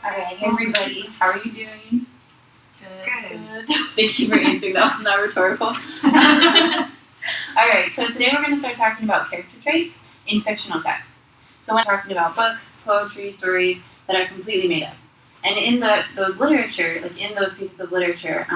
Alright, hey everybody, how are you doing? Good. Thank you for answering, that was not rhetorical. Alright, so today we're going to start talking about character traits in fictional texts. So we're talking about books, poetry, stories that are completely made up. And in those literature, like in those pieces of literature,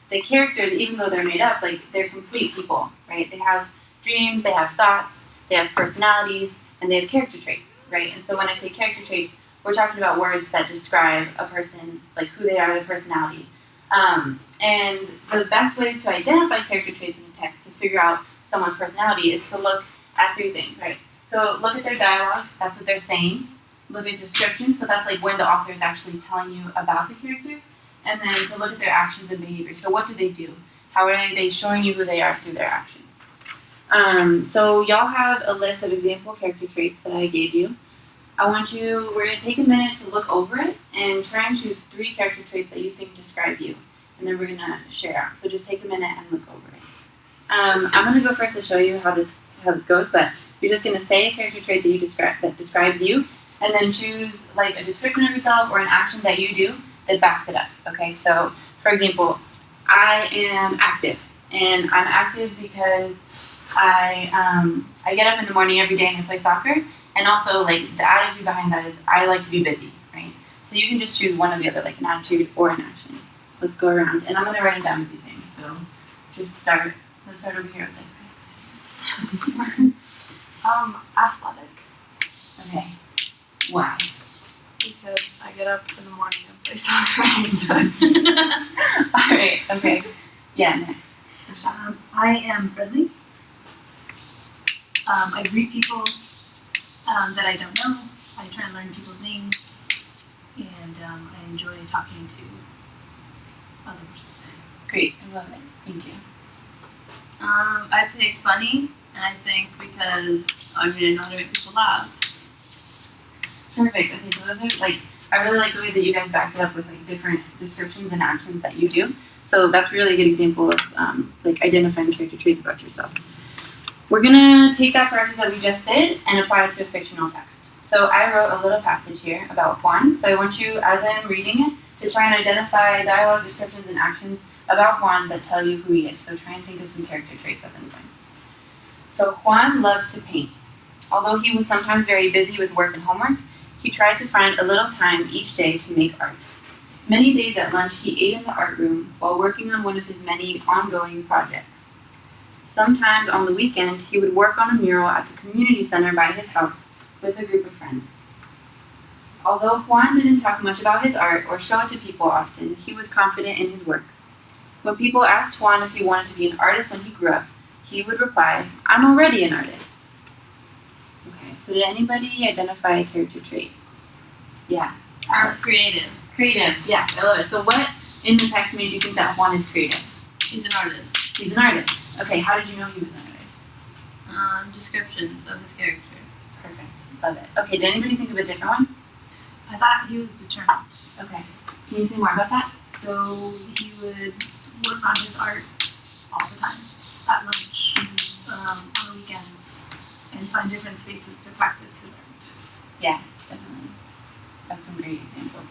the characters, even though they're made up, like they're complete people, right? They have dreams, they have thoughts, they have personalities, and they have character traits, right? And so when I say character traits, we're talking about words that describe a person, like who they are, their personality. And the best ways to identify character traits in a text to figure out someone's personality is to look at three things, right? So look at their dialogue, that's what they're saying. Look at description, so that's like when the author is actually telling you about the character. And then to look at their actions and behaviors. So what do they do? How are they showing you who they are through their actions? So y'all have a list of example character traits that I gave you. We're going to take a minute to look over it and try and choose 3 character traits that you think describe you. And then we're going to share out. So just take a minute and look over it. I'm going to go first to show you how this goes, but you're just going to say a character trait that describes you, and then choose like a description of yourself or an action that you do that backs it up. Okay, so for example, I am active, and I'm active because I get up in the morning every day and I play soccer, and also like the attitude behind that is I like to be busy, right? So you can just choose one or the other, like an attitude or an action. Let's go around, and I'm gonna write it down as you sing. So just start. Let's start over here with this guy. Athletic. Okay. Why? Because I get up in the morning and play soccer. All right. Okay. Yeah. Next. I am friendly. I greet people that I don't know. I try and learn people's names, and I enjoy talking to others. Great. I love it. Thank you. I picked funny, and I think because I know how to make people laugh. Perfect. Okay, so those are like, I really like the way that you guys backed it up with like different descriptions and actions that you do. So that's really a good example of like identifying character traits about yourself. We're gonna take that practice that we just did and apply it to a fictional text. So I wrote a little passage here about Juan. So I want you, as I'm reading it, to try and identify dialogue, descriptions, and actions about Juan that tell you who he is. So try and think of some character traits as I'm going. So Juan loved to paint. Although he was sometimes very busy with work and homework, he tried to find a little time each day to make art. Many days at lunch, he ate in the art room while working on one of his many ongoing projects. Sometimes on the weekend, he would work on a mural at the community center by his house with a group of friends. Although Juan didn't talk much about his art or show it to people often, he was confident in his work. When people asked Juan if he wanted to be an artist when he grew up, he would reply, "I'm already an artist." Okay, so did anybody identify a character trait? Yeah. Creative. Creative, yes, I love it. So what in the text made you think that Juan is creative? He's an artist. He's an artist. Okay, how did you know he was an artist? Descriptions of his character. Perfect, love it. Okay, did anybody think of a different one? I thought he was determined. Okay, can you say more about that? So he would work on his art all the time, at lunch, on the weekends, and find different spaces to practice his art. Yeah, definitely. That's some great examples.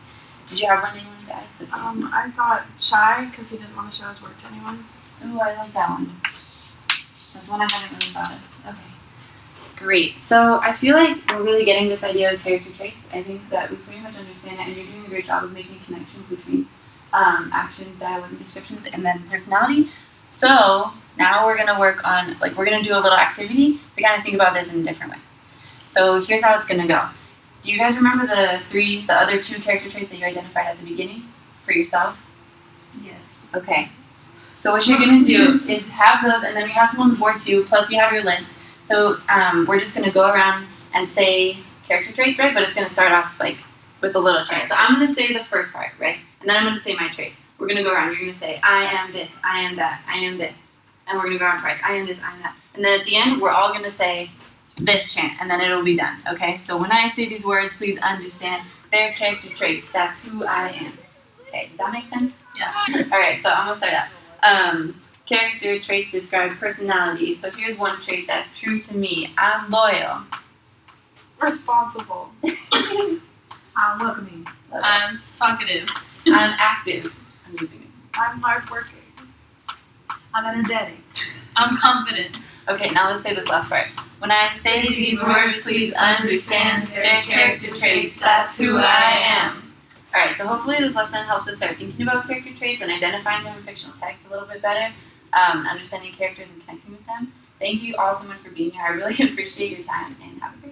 Did you have one that you wanted to add? It's okay. I thought shy because he didn't want to show his work to anyone. Ooh, I like that one. That's one I haven't really thought of. Okay. Great. So I feel like we're really getting this idea of character traits. I think that we pretty much understand it, and you're doing a great job of making connections between actions, dialogue, and descriptions, and then personality. So now we're gonna work on, like, we're gonna do a little activity to kind of think about this in a different way. So here's how it's gonna go. Do you guys remember the other 2 character traits that you identified at the beginning for yourselves? Yes. Okay. So what you're gonna do is have those, and then we have some on the board too, plus you have your list. So we're just gonna go around and say character traits, right? But it's gonna start off like with a little trait. So I'm gonna say the first part, right? And then I'm gonna say my trait. We're gonna go around. You're gonna say, I am this, I am that, I am this. And we're gonna go around twice. I am this, I am that. And then at the end, we're all gonna say this chant, and then it'll be done, okay? So when I say these words, please understand they're character traits. That's who I am. Okay, does that make sense? Yeah. All right, so I'm gonna start out. Character traits describe personality. So here's one trait that's true to me. I'm loyal. Responsible. I'm welcoming. Love it. I'm talkative. I'm active. I'm using it. I'm hardworking. I'm energetic. I'm confident. Okay, now let's say this last part. When I say these words, please understand they're character traits. That's who I am. Alright, so hopefully this lesson helps us start thinking about character traits and identifying them in fictional text a little bit better, understanding characters and connecting with them. Thank you all so much for being here. I really appreciate your time and have a great day.